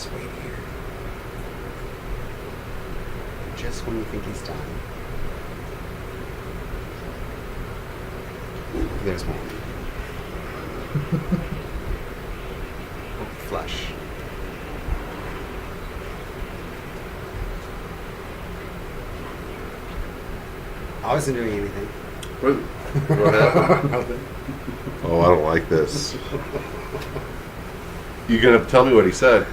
Just wait here. Just when you think he's done. There's one. Flush. I wasn't doing anything. What happened? Nothing. Oh, I don't like this. You gonna tell me what he said?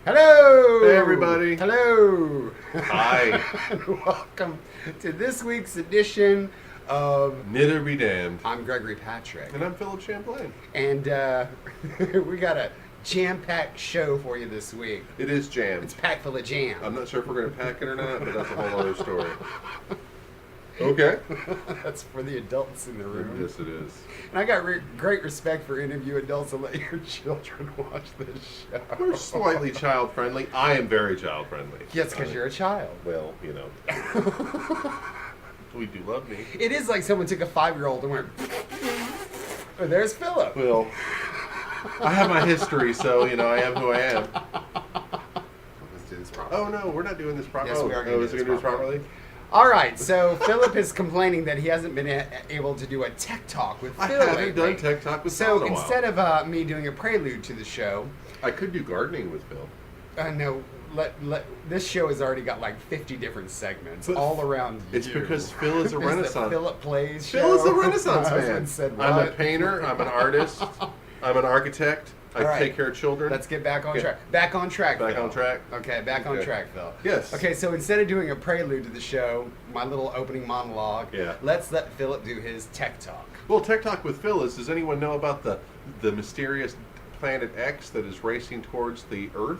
Hello! Hey, everybody. Hello! Hi. And welcome to this week's edition of Knitter be damned. I'm Gregory Patrick. And I'm Philip Champlain. And we got a jam-packed show for you this week. It is jammed. It's packed full of jam. I'm not sure if we're going to pack it or not, but that's a whole other story. Okay. That's for the adults in the room. Yes, it is. And I got great respect for any of you adults that let your children watch this show. We're slightly child-friendly. I am very child-friendly. Yes, because you're a child. Well, you know. We do love me. It is like someone took a 5-year-old and went, oh, there's Philip. Well, I have my history, so, you know, I am who I am. Let's do this properly. Oh, no, we're not doing this properly. Yes, we are going to do this properly. properly. All right, so Philip is complaining that he hasn't been able to do a tech talk with I Phil haven't lately. done Tech Talk with Phil So in a while. instead of me doing a prelude to the show, I could do gardening with Phil. no, this show has already got like 50 different segments But all around It's you. because Phil is a There's the Renaissance. Philip Plays show. Phil is a Renaissance My man. husband said, I'm a what? painter. I'm an artist. I'm an architect. I All right. take care of children. Let's get back on Okay. track. Back on track, Back Phil. on track? Okay, back on Okay. track, Phil. Yes. Okay, so instead of doing a prelude to the show, my little opening monologue, Yeah. let's let Philip do his tech talk. Well, Tech Talk with Phil is, does anyone know about the mysterious planet X that is racing towards the Earth?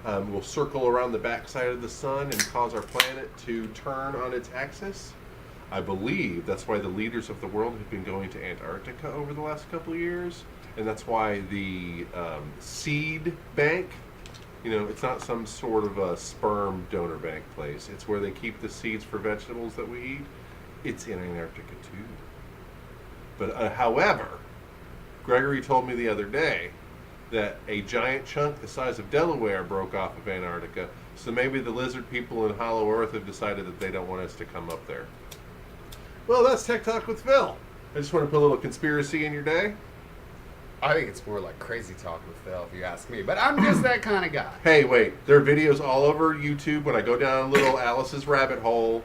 Will circle around the backside of the sun and cause our planet to turn on its axis. I believe that's why the leaders of the world have been going to Antarctica over the last couple of years. And that's why the seed bank, you know, it's not some sort of a sperm donor bank place. It's where they keep the seeds for vegetables that we eat. It's in Antarctica too. But however, Gregory told me the other day that a giant chunk the size of Delaware broke off of Antarctica. So maybe the lizard people in Hollow Earth have decided that they don't want us to come up there. Well, that's Tech Talk with Phil. I just want to put a little conspiracy in your day. I think it's more like crazy talk with Phil, if you ask me. But I'm just that kind of guy. Hey, wait. There are videos all over YouTube. When I go down little Alice's rabbit hole,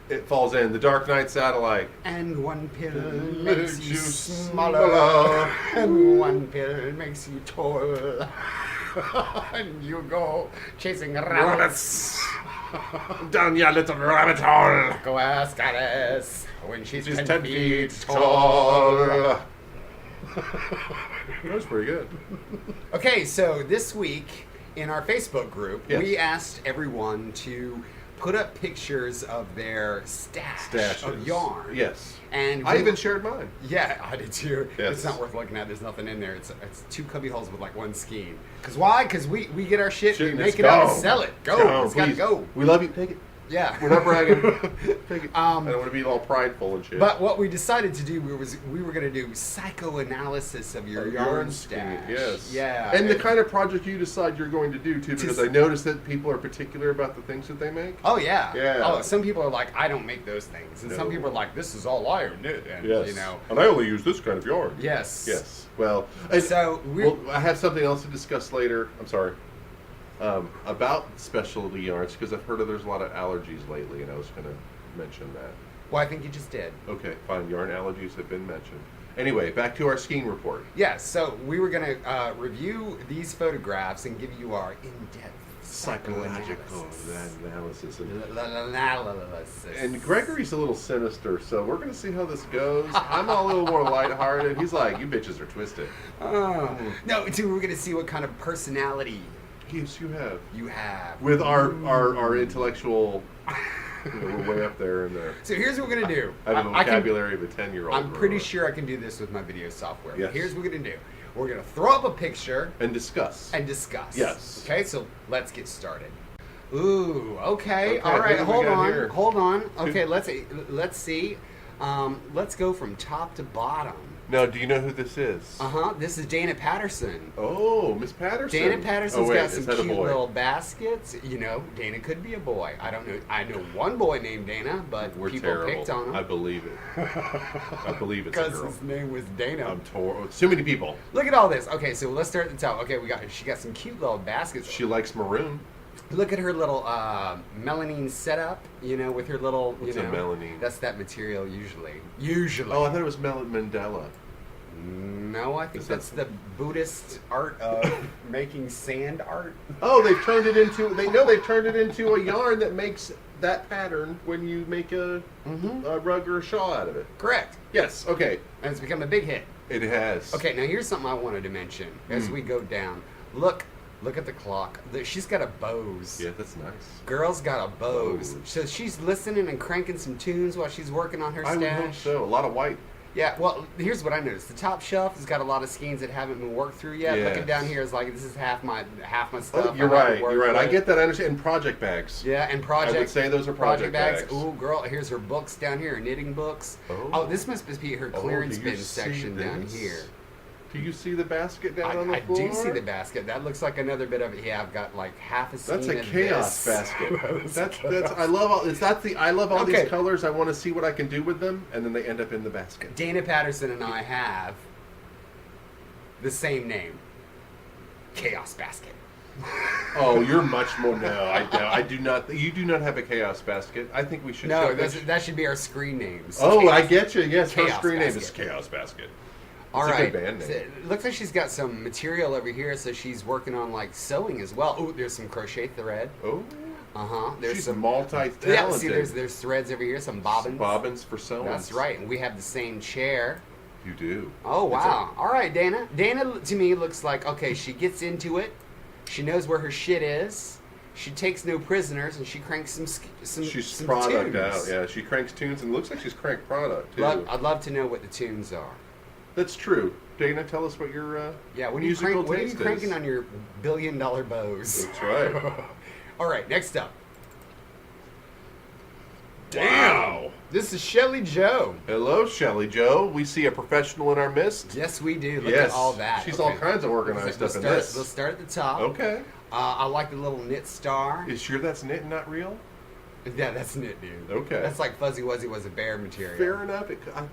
it falls in. The Dark Knight Satellite. And one pill makes you smaller, and one pill makes you tall. And you go chasing rabbits. Down your little rabbit hole. Go ask Alice when she's 10 feet tall. That was pretty good. Okay, so this week in our Facebook group, Yes. we asked everyone to put up pictures of their stash of yarn. Yes. And I we- even shared mine. Yeah, I did too. Yes. It's not worth looking at. There's nothing in there. It's 2 cubby holes with like 1 skein. Because why? Because we get our shit, we Shit, make let's it out go. and sell it. Go. It's got to please. go. We love you. Take it. Yeah. We're not bragging. Take it. I Um, don't want to be all prideful and shit. But what we decided to do we were going to do psychoanalysis of your yarn scheme, stash. yes. Yeah. And the kind of project you decide you're going to do too, because I noticed that people are particular about the things that they make. Oh yeah. Yeah. Oh, some people are like, I don't make those things, and some No. people are like, this is all I knit, and you know. And I only use this kind of yarn. Yes. Yes. Well, and, So well, I have something else to discuss later. I'm sorry. About specialty yarns, because I've heard there's a lot of allergies lately, and I was going to mention that. Well, I think you just did. Okay, fine. Yarn allergies have been mentioned. Anyway, back to our skiing report. Yeah. So we were going to review these photographs and give you our in-depth Psychological analysis. analysis. And Gregory's a little sinister, so we're going to see how this goes. I'm a little more lighthearted. He's like, you bitches are twisted. No, too, we're going to see what kind of personality Yes, you have. you have. With our intellectual We're way up there in there. So here's what we're going to do. I have the vocabulary of a 10-year-old. I'm pretty sure I can do this with my video software. Yes. But here's what we're going to do. We're going to throw up a picture. And discuss. Yes. Okay, so let's get started. Ooh, okay. All right, hold on. Okay, let's see. Let's go from top to bottom. Now, do you know who this is? This is Dana Patterson. Oh, Miss Patterson. Dana Patterson's got some cute boy? little baskets. You know, Dana could be a boy. I don't know. I know one boy named Dana, but We're people terrible. picked on him. I believe it. I believe it's a Because girl. his name was Dana. Too many people. Look at all this. Okay, so let's start at the top. Okay, she got some cute little baskets. She likes maroon. Look at her little melamine setup, you know, with her little, What's a melamine? That's that material usually. Oh, I thought it was Mandela. No, I think that's the Buddhist art of making sand art. Oh, they've turned it into a yarn that makes that pattern when you make a rug or a shawl out of it. Correct. Yes, okay. And it's become a big hit. It has. Okay, now here's something I wanted to mention as we go down. Look at the clock. She's got a Bose. Yeah, that's nice. Girl's got a Bose. So she's listening and cranking some tunes while she's working on her stash. I would hope so. A lot of white. Yeah, well, here's what I noticed. The top shelf has got a lot of skeins that haven't been worked through yet. Yes. Looking down here is like, this is half my stuff. Oh, you're right. I get that. I understand. And project bags. Yeah, and project. I would say those are project bags. Ooh, girl, here's her books down here, her knitting books. Oh, this must be her clearance bin section down here. Do you see the basket down on the floor? I do see the basket. That looks like another bit of it. Yeah, I've got like half a skein. That's a chaos basket. that's I love all these colors. I want to see what I can do with them, and then they end up in the basket. Dana Patterson and I have the same name. Chaos basket. Oh, you're much more. No, I do not. You do not have a chaos basket. I think we should. No, that should be our screen names. Oh, chaos, I get you. Yes, her chaos screen name basket. is Chaos Basket. All right. A good band name. It looks like she's got some material over here, so she's working on like sewing as well. Oh, there's some crochet thread. Oh. There's she's some multi-talented. Yeah, see, there's threads over here, some bobbins. Some bobbins for sewing. That's right, and we have the same chair. You do. Oh wow! All right, Dana. Dana to me looks like she gets into it. She knows where her shit is. She takes no prisoners, and she cranks some. She's some product tunes. out. Yeah, she cranks tunes, and it looks like she's cranked product too. I'd love to know what the tunes are. That's true. Dana, tell us what your what musical what are you taste cranking is. on your $1 billion Bose? That's right. All right, next up. Wow. This is Shelly Joe. Hello, Shelly Joe. We see a professional in our midst. Yes, we do. Look at all that. She's all kinds of organized up in this. Let's start at the top. Okay. I like the little knit star. Is sure that's knit and not real? Yeah, that's knit, dude. Okay. That's like Fuzzy Wuzzy was a bear material. Fair enough.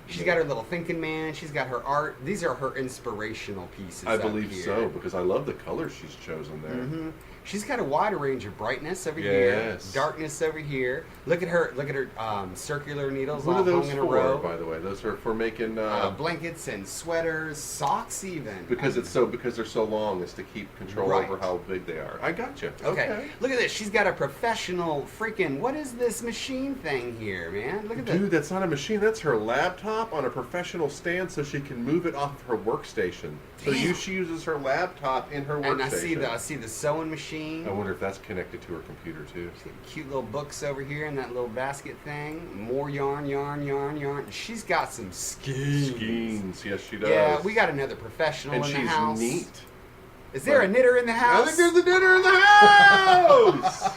She's got her little thinking man. She's got her art. These are her inspirational pieces. I believe so, because I love the colors she's chosen there. Mm-hmm. She's got a wider range of brightness over here, darkness over here. Look at her circular needles all hung in a row. By the way, those are for making blankets and sweaters, socks even. Because they're so long, is to keep control over how big they are. I gotcha. Okay. Look at this. She's got a professional freaking. What is this machine thing here, man? Look at that. Dude, that's not a machine. That's her laptop on a professional stand, so she can move it off of her workstation. So she uses her laptop in her workstation. And I see the sewing machine. I wonder if that's connected to her computer too. Cute little books over here in that little basket thing. More yarn. She's got some skeins. Yes, she does. Yeah, we got another professional in the house. And she's neat. Is there a knitter in the house? I think there's a knitter in the house!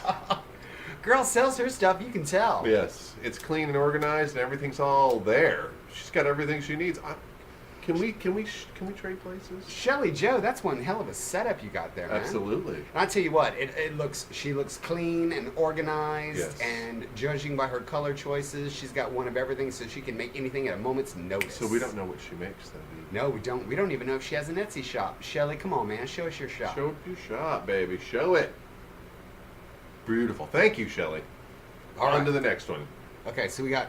Girl sells her stuff, you can tell. Yes, it's clean and organized, and everything's all there. She's got everything she needs. Can we trade places? Shelly Joe, that's one hell of a setup you got there, man. Absolutely. And I tell you what, she looks clean and organized, and judging by her color choices, she's got one of everything, so she can make anything at a moment's notice. So we don't know what she makes, then. No, we don't. We don't even know if she has an Etsy shop. Shelly, come on, man, show us your shop. Show your shop, baby. Show it. Beautiful. Thank you, Shelly. On to the next one. Okay, so we got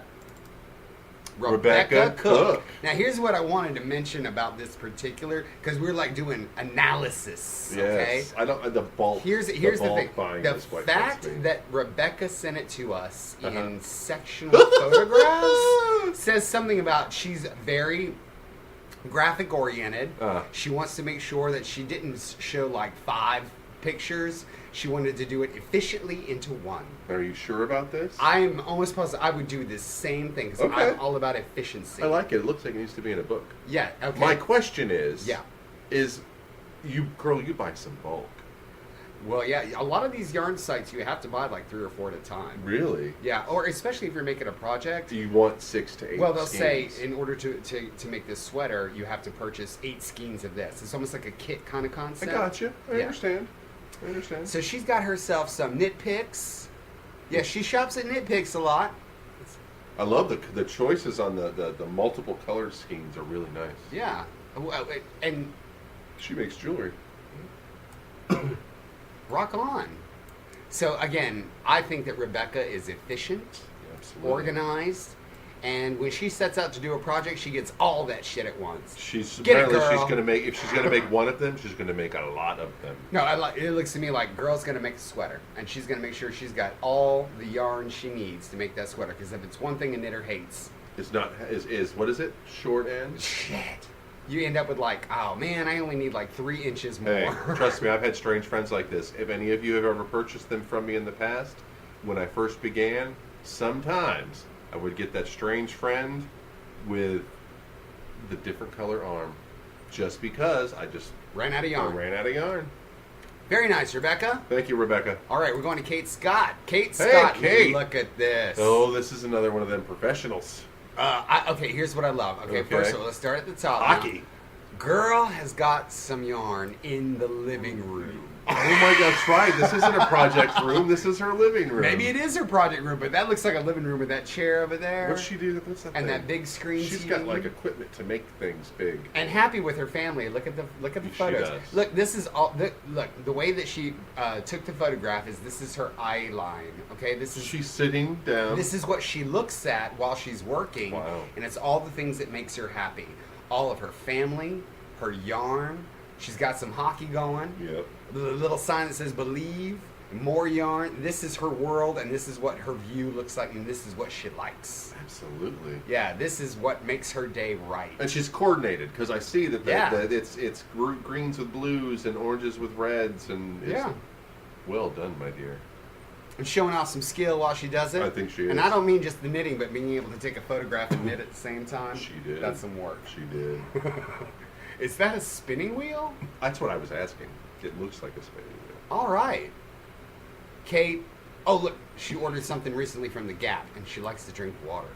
Rebecca Cook. Now, here's what I wanted to mention about this particular, because we're like doing analysis. Okay, I don't. The bulk. Here's the thing. The fact that Rebecca sent it to us in sectional photographs says something about she's very graphic oriented. She wants to make sure that she didn't show like 5 pictures. She wanted to do it efficiently into one. Are you sure about this? I'm almost positive I would do the same thing because Okay. I'm all about efficiency. I like it. It looks like it needs to be in a book. Yeah, okay. My question is, Yeah. you buy some bulk. Well, yeah, a lot of these yarn sites you have to buy like 3 or 4 at a time. Really? Yeah, or especially if you're making a project. Do you want 6 to 8 Well, they'll skeins? say in order to make this sweater, you have to purchase 8 skeins of this. It's almost like a kit kind of I concept. got you. I Yeah. understand. So she's got herself some knit picks. Yeah, she shops at knit picks a lot. I love the choices on the multiple color schemes are really nice. Yeah, and She makes jewelry. rock on. So again, I think that Rebecca is efficient, Absolutely. organized, and when she sets out to do a project, she gets all that shit at once. She's Get it, apparently girl. she's gonna make if she's gonna make one of them, she's gonna make a lot of them. No, it looks to me like girl's gonna make a sweater, and she's gonna make sure she's got all the yarn she needs to make that sweater. Because if it's one thing a knitter hates, It's not is what is it? Short end? shit, you end up with like, oh man, I only need like 3 inches more. Hey, trust me, I've had strange friends like this. If any of you have ever purchased them from me in the past, when I first began, sometimes I would get that strange friend with the different color arm, just because I Ran out of yarn. ran out of yarn. Very nice, Rebecca. Thank you, Rebecca. All right, we're going to Kate Scott. Kate Hey, Scott, Kate. look at this. Oh, this is another one of them professionals. Okay, here's what I love. Okay, first of all, let's start at the top. Hockey. Girl has got some yarn in the living room. Oh my God, that's right. This isn't a project room. This is her living room. Maybe it is her project room, but that looks like a living room with that chair over there. What's she do? What's that And thing? that big screen She's TV. got like equipment to make things big. And happy with her family. Look at the She photos. does. Look, this is all. Look, the way that she took the photograph is this is her eye line. Okay, this is She's sitting down. this is what she looks at while she's working. Wow. And it's all the things that makes her happy. All of her family, her yarn. She's got some hockey going. Yep. The little sign that says "Believe." More yarn. This is her world, and this is what her view looks like, and this is what she likes. Absolutely. Yeah, this is what makes her day right. And she's coordinated because I see that, Yeah. that it's greens with blues and oranges with reds and it's Yeah. well done, my dear. And showing off some skill while she does it. I think she is. And I don't mean just the knitting, but being able to take a photograph and knit at the same time. She did. That's some work. She did. Is that a spinning wheel? That's what I was asking. It looks like a spinning wheel. All right. Kate. Oh, look. She ordered something recently from the Gap, and she likes to drink water.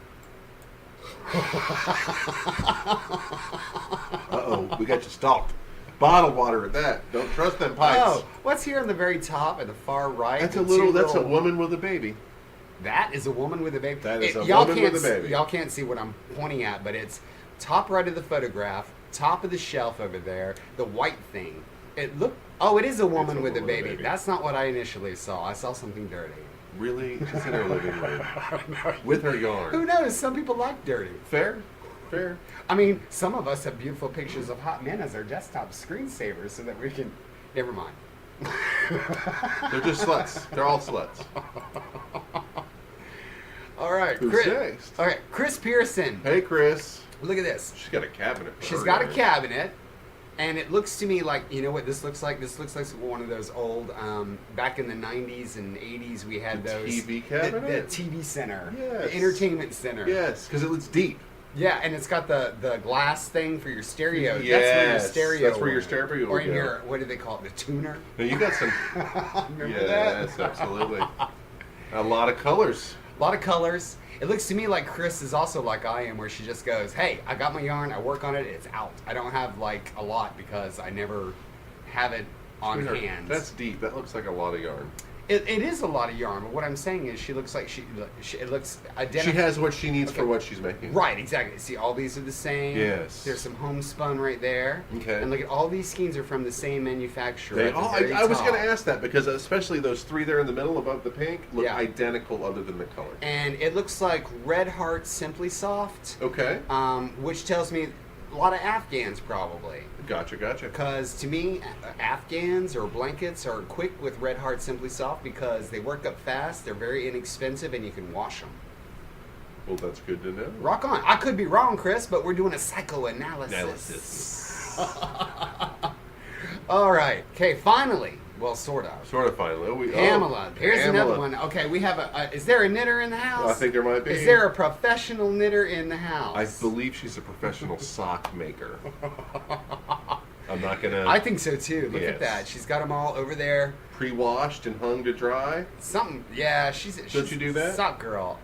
Uh-oh, we got you stalked. Bottled water at that. Don't trust them pipes. Oh, what's here on the very top at the far right? That's The that's a little- woman with a baby. That is a woman with a baby. That is a y'all woman can't with a baby. Y'all can't see what I'm pointing at, but it's top right of the photograph, top of the shelf over there, the white thing. It look. Oh, it is a woman with a baby. That's not what I initially saw. I saw something dirty. Really? She's in her living room. With her yarn. Who knows? Some people like dirty. Fair? Fair. I mean, some of us have beautiful pictures of hot men as our desktop screensavers so that we can. Never mind. They're just sluts. They're all sluts. All right, Who's Chris. next? All right, Chris Pearson. Hey, Chris. Look at this. She's got a cabinet. for She's her got a yarn. cabinet, and it looks to me like, you know what this looks like? This looks like one of those old, back in the 90s and 80s, we had The those. TV cabinet? The TV center. Yes. The entertainment center. Yes, because it looks deep. Yeah, and it's got the glass thing for your stereo. Yes, That's where your stereo that's where your went. stereo Or will in go. your, what do they call it? The tuner? Now you got some. Remember Yes, that? absolutely. A lot of colors. A lot of colors. It looks to me like Chris is also like I am, where she just goes, hey, I got my yarn, I work on it, it's out. I don't have like a lot because I never have it on Sweetheart, hand. That's deep. That looks like a lot of yarn. It is a lot of yarn, but what I'm saying is she looks like it looks identical. She has what she needs Okay. for what she's making. Right, exactly. See, all these are the same. Yes. There's some homespun right there. Okay. And look at all these skeins are from the same manufacturer. They at the all, very I was top. going to ask that because especially those 3 there in the middle above the pink look Yeah. identical other than the color. And it looks like Red Heart Simply Soft, Okay. which tells me a lot of Afghans probably. Gotcha. Because to me, Afghans or blankets are quick with Red Heart Simply Soft because they work up fast, they're very inexpensive, and you can wash them. Well, that's good to know. Rock on. I could be wrong, Chris, but we're doing a psychoanalysis. All right. Okay, finally, Well, sort of. Sort of finally. Pamela. Here's Pamela. another one. Okay, we have is there a knitter in the house? I think there might be. Is there a professional knitter in the house? I believe she's a professional sock maker. I'm not gonna. I think so too. Look Yes. at that. She's got them all over there. Pre-washed and hung to dry. Something. Yeah, she's. Don't you do that? Sock girl.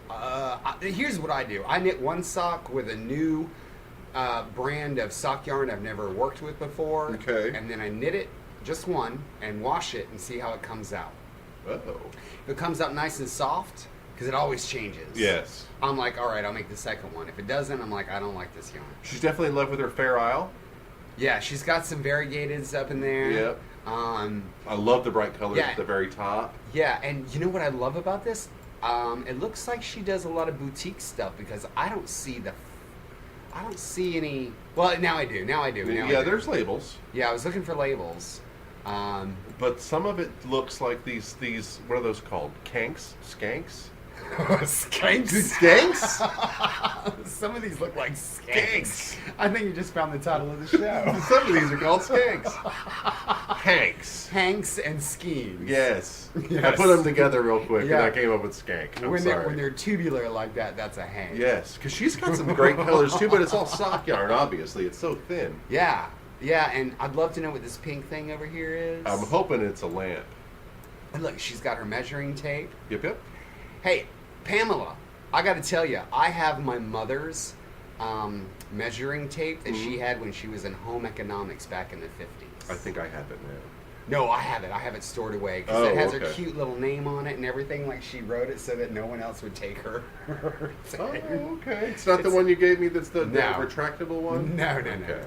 Here's what I do. I knit one sock with a new brand of sock yarn I've never worked with before. Okay. And then I knit it, just one, and wash it and see how it comes out. Oh. If it comes out nice and soft, because it always changes. Yes. I'm like, all right, I'll make the second one. If it doesn't, I'm like, I don't like this yarn. She's definitely in love with her Fair Isle. Yeah, she's got some variegateds up in there. Yep. I love the bright colors at the very top. Yeah, and you know what I love about this? It looks like she does a lot of boutique stuff because I don't see any. Well, now I do. There's labels. Yeah, I was looking for labels. But some of it looks like these what are those called? Skanks? Skanks. Skanks? Some of these look like skanks. I think you just found the title of the show. Some of these are called skanks. Hanks and Skeens. Yes. Yes. I put them together real quick and Yeah. I came up with skank. I'm When sorry. they're tubular like that, that's a Hank. Yes, because she's got some great colors too, but it's all sock yarn, obviously. It's so thin. Yeah, and I'd love to know what this pink thing over here is. I'm hoping it's a lamp. And look, she's got her measuring tape. Yep. Hey, Pamela, I got to tell you, I have my mother's measuring tape that she had when she was in home economics back in the 50s. I think I have it now. No, I have it. I have it stored away because it has her okay. cute little name on it and everything. Like she wrote it so that no one else would take her. Oh, okay. It's not the one you gave me that's the No. retractable one? No. Okay.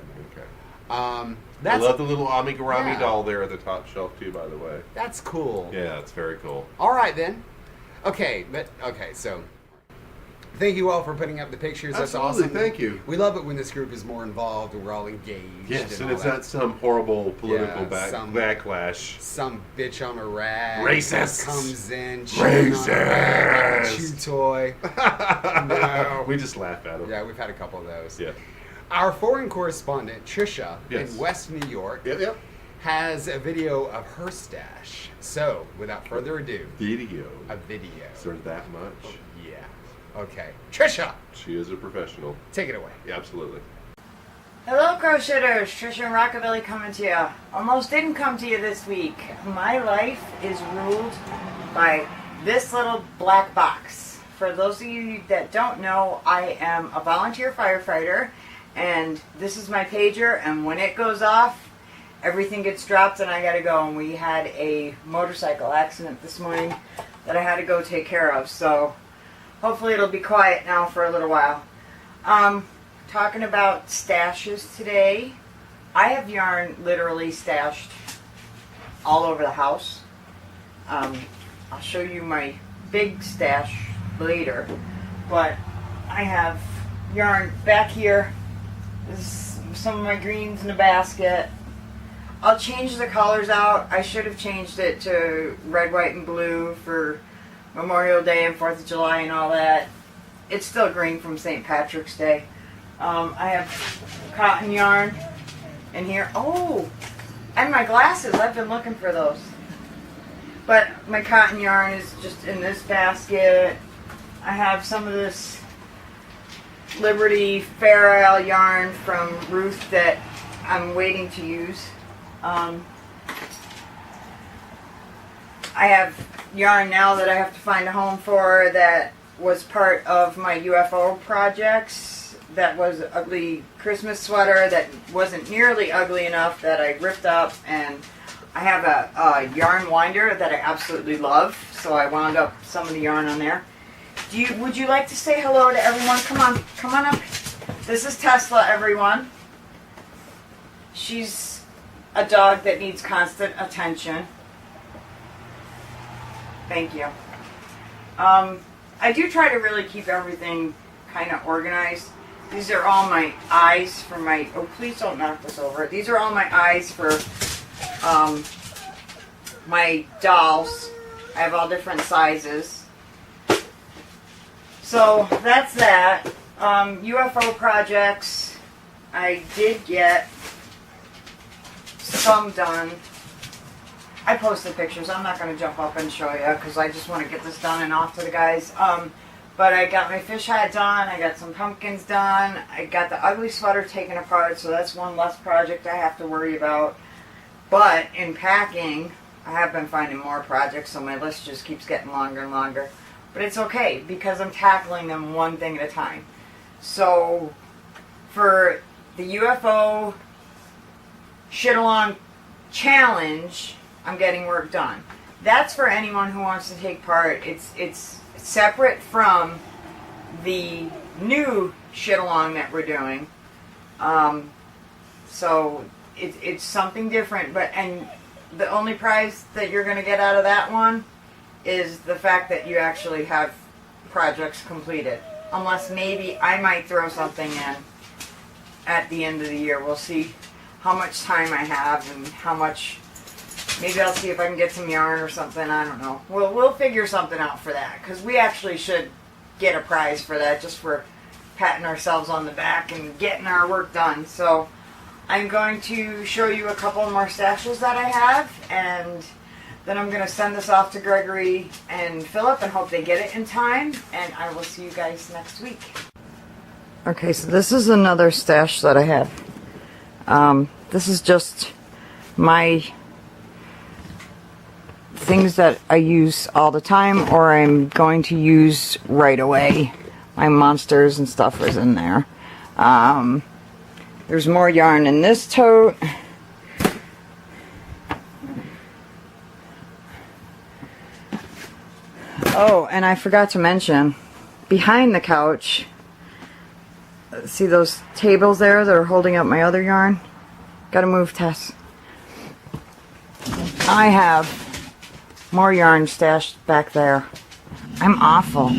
I That's love the little amigurumi Yeah. doll there at the top shelf too, by the way. that's cool. Yeah, it's very cool. All right then. Okay, so thank you all for putting up the pictures. Absolutely, That's awesome. thank you. We love it when this group is more involved and we're all engaged. Yes, and all it's that. not some horrible political Yeah, some- backlash. Some bitch on a rag Racists. comes in, chewing on a rag like a chew toy. No. We just laugh at them. Yeah, we've had a couple of those. Yeah. Our foreign correspondent, Trisha, Yes. in West New York, Yep. has a video of her stash. So, without further ado, Video. a video. Is there that much? Yeah. Okay. Trisha, She is a professional. take it away. Yeah, absolutely. Hello, Crocheters. Trisha and Rockabilly coming to you. Almost didn't come to you this week. My life is ruled by this little black box. For those of you that don't know, I am a volunteer firefighter, and this is my pager, and when it goes off, everything gets dropped and I gotta go. And we had a motorcycle accident this morning that I had to go take care of, so hopefully it'll be quiet now for a little while. Talking about stashes today, I have yarn literally stashed all over the house. I'll show you my big stash later, but I have yarn back here. This is some of my greens in a basket. I'll change the colors out. I should have changed it to red, white, and blue for Memorial Day and 4th of July and all that. It's still green from St. Patrick's Day. I have cotton yarn in here. Oh, and my glasses. I've been looking for those. But my cotton yarn is just in this basket. I have some of this Liberty Fair Isle yarn from Ruth that I'm waiting to use. I have yarn now that I have to find a home for that was part of my UFO projects. That was an ugly Christmas sweater that wasn't nearly ugly enough that I ripped up, and I have a yarn winder that I absolutely love, so I wound up some of the yarn on there. Would you like to say hello to everyone? Come on up. This is Tesla, everyone. She's a dog that needs constant attention. Thank you. I do try to really keep everything kind of organized. These are all my eyes for my, oh please don't knock this over. These are all my eyes for my dolls. I have all different sizes. So that's that. UFO projects, I did get some done. I posted pictures. I'm not going to jump up and show you because I just want to get this done and off to the guys. But I got my fish hat done. I got some pumpkins done. I got the ugly sweater taken apart, so that's one less project I have to worry about. But in packing, I have been finding more projects, so my list just keeps getting longer and longer. But it's okay because I'm tackling them one thing at a time. So for the UFO shit-along challenge, I'm getting work done. That's for anyone who wants to take part. It's separate from the new shit-along that we're doing. So it's something different. And the only prize that you're going to get out of that one is the fact that you actually have projects completed. Unless maybe I might throw something in at the end of the year. We'll see how much time I have and how much. Maybe I'll see if I can get some yarn or something. I don't know. We'll figure something out for that because we actually should get a prize for that just for patting ourselves on the back and getting our work done. So I'm going to show you a couple more stashes that I have, and then I'm going to send this off to Gregory and Philip and hope they get it in time, and I will see you guys next week. Okay, so this is another stash that I have. This is just my things that I use all the time or I'm going to use right away. My monsters and stuff is in there. There's more yarn in this tote. Oh, and I forgot to mention, behind the couch, see those tables there that are holding up my other yarn? Gotta move, Tess. I have more yarn stashed back there. I'm awful.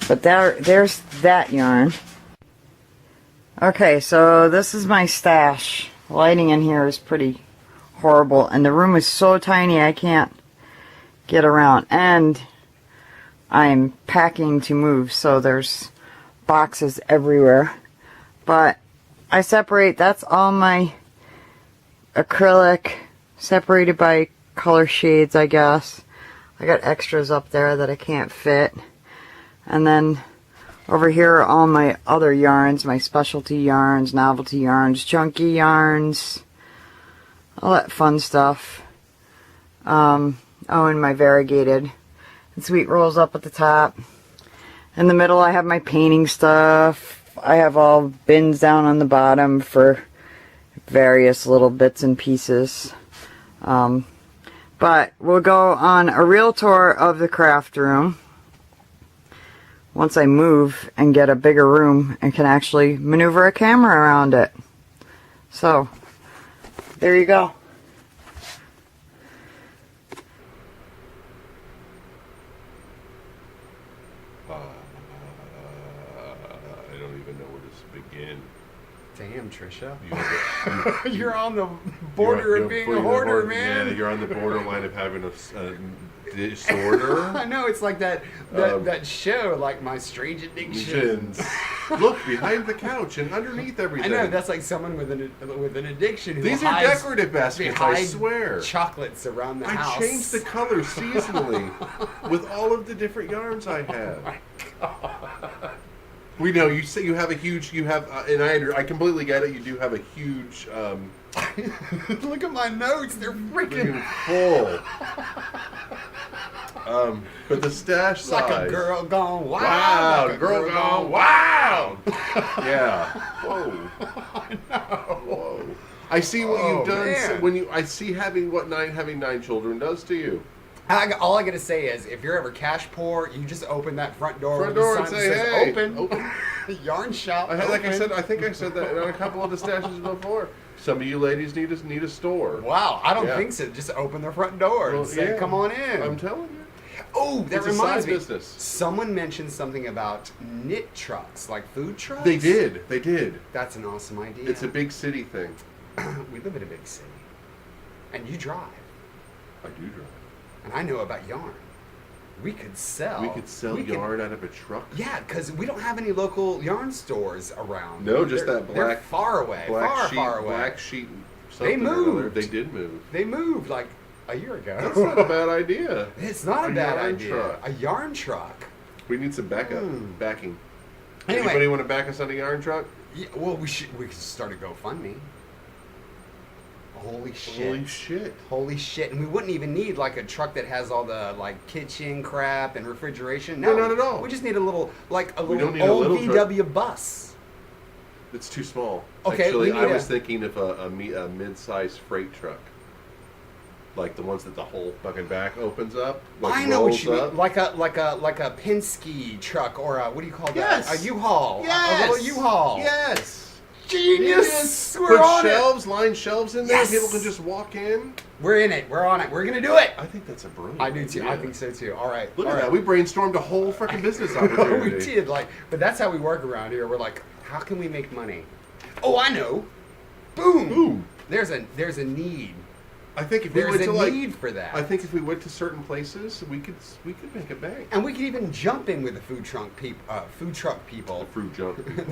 But there's that yarn. Okay, so this is my stash. Lighting in here is pretty horrible, and the room is so tiny I can't get around. And I'm packing to move, so there's boxes everywhere. But I separate, that's all my acrylic, separated by color shades, I guess. I got extras up there that I can't fit. And then over here are all my other yarns, my specialty yarns, novelty yarns, chunky yarns, all that fun stuff. Oh, and my variegated and sweet rolls up at the top. In the middle I have my painting stuff. I have all bins down on the bottom for various little bits and pieces. But we'll go on a real tour of the craft room once I move and get a bigger room and can actually maneuver a camera around it. So, there you go. I don't even know where to begin. Damn, Trisha. You You're on the border of being a hoarder, man. Yeah, you're on the borderline of having a disorder. I know, it's like that show, like My Strange Addictions. Look behind the couch and underneath everything. I know, that's like someone with an addiction. These are decorative baskets, I swear. Chocolates around the house. I changed the color seasonally with all of the different yarns I have. Oh my God. We know you say you have a huge. You have, and I completely get it. You do have a huge. Look at my notes; they're freaking full. But the stash size, like a girl gone wild. Wow, like a girl gone wild. Yeah. Whoa. I know. Whoa. I see what you've done. Man. When I see having 9 children does to you. All I gotta say is, if you're ever cash poor, you just open that front door. And sign say, that says, "Hey, open. Yarn shop." Like I said, I think I said that on a couple of the stashes before. Some of you ladies need a store. Wow, I don't think so. Just open the front door and say, "Come on in." I'm telling you. Oh, that It's reminds a me. side business. Someone mentioned something about knit trucks, like food trucks. They did. That's an awesome idea. It's a big city thing. We live in a big city, and you drive. I do drive. And I know about yarn. We could sell yarn out of a truck? Yeah, because we don't have any local yarn stores around. No, just that black. They're far away. Far away. Black sheet something or moved. another. They did move. They moved like a year ago. That's not a bad idea. It's not a bad idea. Truck. A yarn truck. We need some backing. Anyway. Anybody want to back us on a yarn truck? Yeah, well, we could start a GoFundMe. Holy shit. Holy shit. Holy shit. And we wouldn't even need like a truck that has all the like kitchen crap and refrigeration. No, not at all. We just need a little don't need a old little VW bus. It's too small. Okay, Actually, we I need was thinking of a mid-sized freight truck. Like the ones that the whole fucking back opens up. Like I know what rolls you up. mean. Like a Penske truck or a, what do you call that? Yes. A U-Haul. Yes. A little U-Haul. Yes. Genius. We're Put on shelves, line shelves in there. Yes. People can just walk in. We're in it. We're on it. We're going to do it. I think that's a brilliant I do too. idea. I think so too. All right. Look all at right. that. We brainstormed a whole freaking business opportunity. We did. But that's how we work around here. We're like, how can we make money? Oh, I know. Boom. Boom. There's a need. I think if we There's went a to need for that. I think if we went to certain places, we could make a bank. And we could even jump in with the food truck people. Fruit junk people.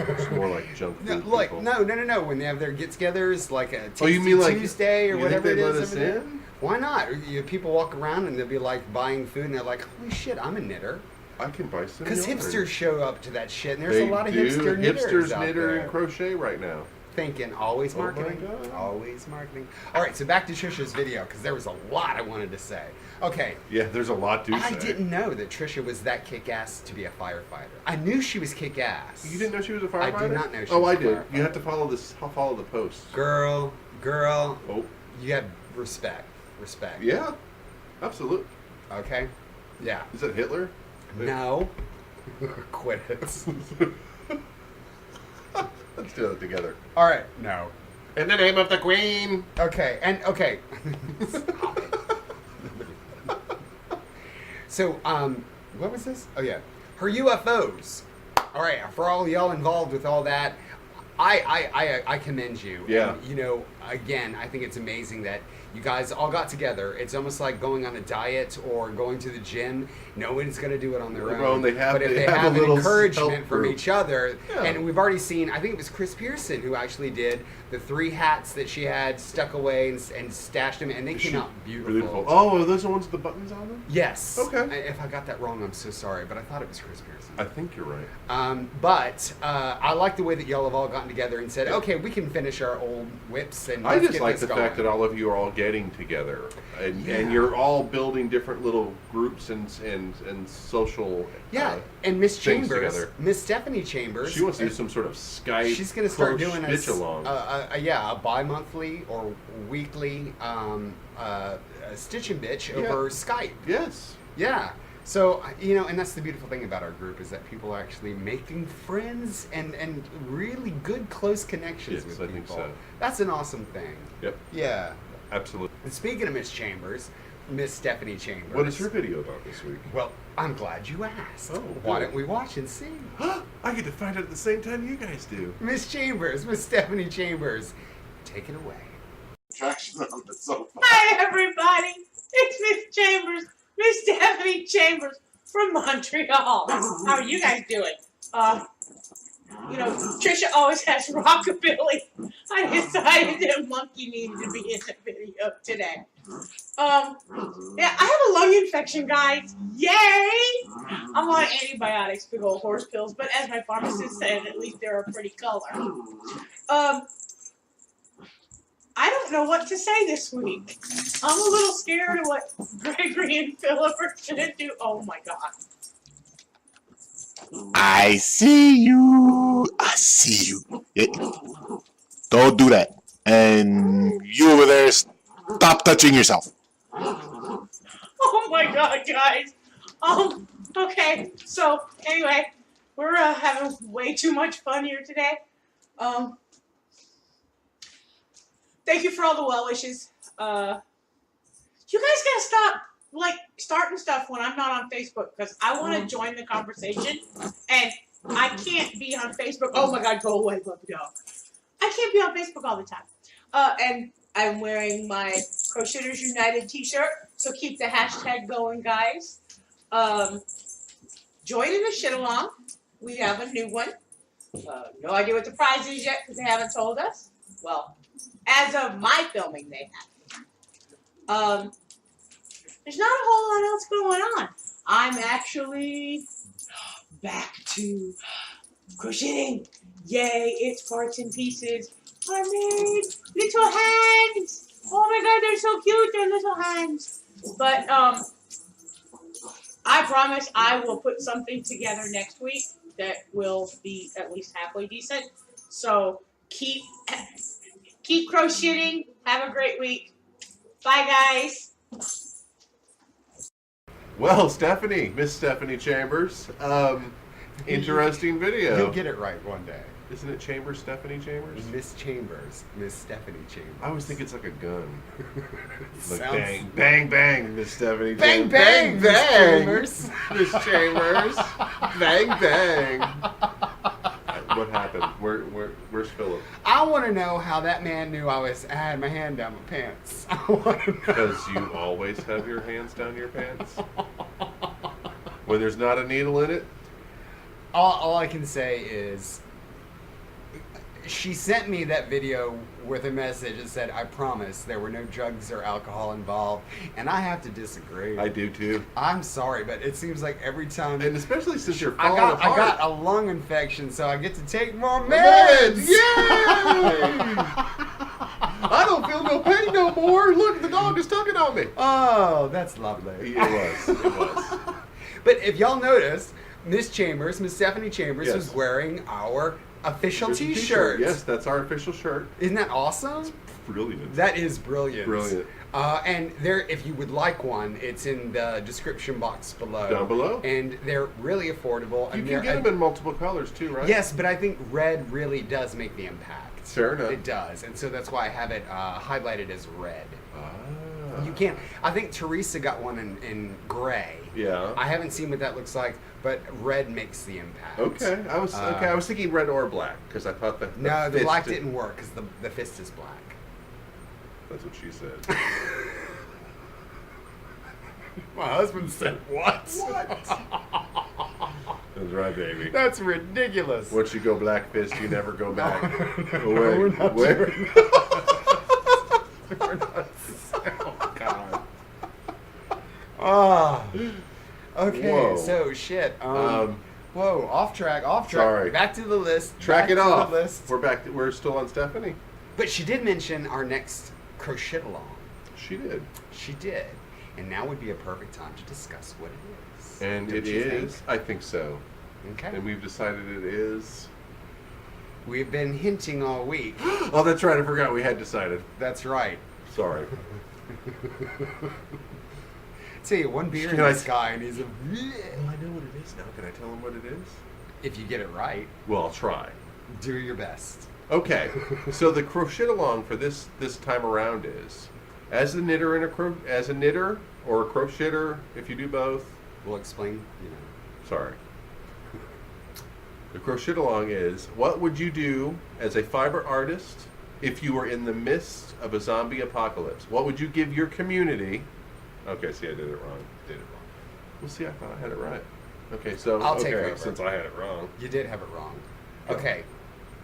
It's more like junk food people. No. When they have their get-togethers, like a Tasty you mean like Tuesday or you whatever think it they is let us over there. in? Why not? People walk around and they'll be like buying food and they're like, holy shit, I'm a knitter. I can buy some. Because yarn. hipsters show up to that shit and there's They a lot of do. hipster knitters Hipsters out knitter there. and crochet right now. Thinking always Oh my marketing. God. Always marketing. All right, so back to Trisha's video because there was a lot I wanted to say. Okay. Yeah, there's a lot to say. I didn't know that Trisha was that kick-ass to be a firefighter. I knew she was kick-ass. You didn't know she was a firefighter? I did not know she Oh, was I a did. firefighter. You have to follow this. I'll follow the posts. Girl, Oh, you have respect. Respect. yeah, absolutely. Okay? Yeah. Is that Hitler? No. Quit it. Let's do it together. All right. No. In the name of the Queen. Okay. Okay. Stop it. So, what was this? Oh yeah, her UFOs. All right, for all y'all involved with all that, I commend you. Yeah. And, again, I think it's amazing that you guys all got together. It's almost like going on a diet or going to the gym. No one's going to do it on their own. They have, but if they they have a an little encouragement help from group. each other, Yeah. and we've already seen, I think it was Chris Pearson who actually did the 3 hats that she had stuck away and stashed them, and they came out beautiful. Oh, are those the ones with the buttons on them? Yes. Okay. If I got that wrong, I'm so sorry, but I thought it was Chris Pearson. I think you're right. But I like the way that y'all have all gotten together and said, okay, we can finish our old whips and I let's just get like this the going. fact that all of you are all getting together, and Yeah. you're all building different little groups and social. Yeah, and Miss things Chambers, together. Miss Stephanie Chambers. She wants to do some sort of Skype. She's going to start doing a stitch along. a bi-monthly or weekly stitch and bitch over Skype. Yes. Yeah. So, and that's the beautiful thing about our group is that people are actually making friends and really good, close connections Yes, with I people. think so. That's an awesome thing. Yep. Yeah. Absolutely. And speaking of Miss Chambers, Miss Stephanie Chambers. What is her video about this week? Well, I'm glad you asked. Oh, Why good. don't we watch and see? I get to find out at the same time you guys do. Miss Chambers, Miss Stephanie Chambers, take it away. Traction on the sofa. Hi, everybody. It's Miss Chambers, Miss Stephanie Chambers from Montreal. How are you guys doing? Trisha always has rockabilly. I decided that Monkey needed to be in the video today. Yeah, I have a lung infection, guys. Yay! I'm on antibiotics, big old horse pills, but as my pharmacist said, at least they're a pretty color. I don't know what to say this week. I'm a little scared of what Gregory and Philip are gonna do. Oh my god. I see you. I see you. Yeah. Don't do that. And you over there, stop touching yourself. Oh my god, guys. Okay, so anyway, we're having way too much fun here today. Thank you for all the well wishes. You guys gotta stop starting stuff when I'm not on Facebook because I want to join the conversation and I can't be on Facebook. Oh my god, go away, puppy dog. I can't be on Facebook all the time. And I'm wearing my Crocheters United t-shirt, so keep the hashtag going, guys. Join in the shit along. We have a new one. No idea what the prize is yet because they haven't told us. Well, As of my filming, they have. There's not a whole lot else going on. I'm actually back to crocheting. Yay, it's parts and pieces. I made little hands. Oh my god, they're so cute. They're little hands. But I promise I will put something together next week that will be at least halfway decent. So keep crocheting. Have a great week. Bye, guys. Well, Stephanie, Miss Stephanie Chambers, interesting video. You'll get it right one day. Isn't it Chambers, Stephanie Chambers? Miss Chambers, Miss Stephanie Chambers. I always think it's like a gun. Like Sounds- bang, bang, bang, Miss Stephanie Bang, Chambers. bang, Miss Chambers. Miss Chambers. Bang, bang. What happened? Where's Philip? I want to know how that man knew I had my hand down my pants. I want to know. Because you always have your hands down your pants? When there's not a needle in it? All I can say is she sent me that video with a message that said, I promise there were no drugs or alcohol involved. And I have to disagree. I do too. I'm sorry, but it seems like every time... And especially since you're I falling got apart. a lung infection, so I get to take more meds. Yay! I don't feel no pain no more. Look, the dog is tugging on me. Oh, that's lovely. It was. But if y'all noticed, Miss Stephanie Chambers, Yes. was wearing our official T-shirt. Yes, that's our official shirt. Isn't that awesome? Brilliant. That is brilliant. Brilliant. And there, if you would like one, it's in the description box below. Down below. And they're really affordable. You and can get them in multiple colors too, right? Yes, but I think red really does make the impact. Fair enough. It does, and so that's why I have it highlighted as red. Ah. You can't. I think Teresa got one in gray. Yeah. I haven't seen what that looks like, but red makes the impact. Okay. I was thinking red or black because I thought that. No, the fist black did- didn't work because the fist is black. That's what she said. My husband said what? That's right, baby. That's ridiculous. Once you go black fist, you never go back. No, Wait, we're not wait. doing We're not- oh God. Ah. Okay. Whoa. So shit. Whoa. Off track. Sorry. Back to the list. Track back it to off. The list. We're back. We're still on Stephanie. But she did mention our next crochet along. She did. She did. And now would be a perfect time to discuss what it is. And Don't it you is. think? I think so. Okay. And we've decided it is. We've been hinting all week. Oh, that's right. I forgot we had decided. That's right. Sorry. Tell you, one beer in Can I- this guy, and he's a. Well, I know what it is now. Can I tell him what it is? If you get it right, Well, I'll try. do your best. Okay. So the crochet along for this time around is, as a knitter or a crocheter, if you do both. We'll explain. Sorry. The crochet along is, what would you do as a fiber artist if you were in the midst of a zombie apocalypse? What would you give your community? Okay, see, I did it wrong. Well, see, I thought I had it right. Okay, so I'll take over. since I had it wrong. You did have it wrong. Go. Okay.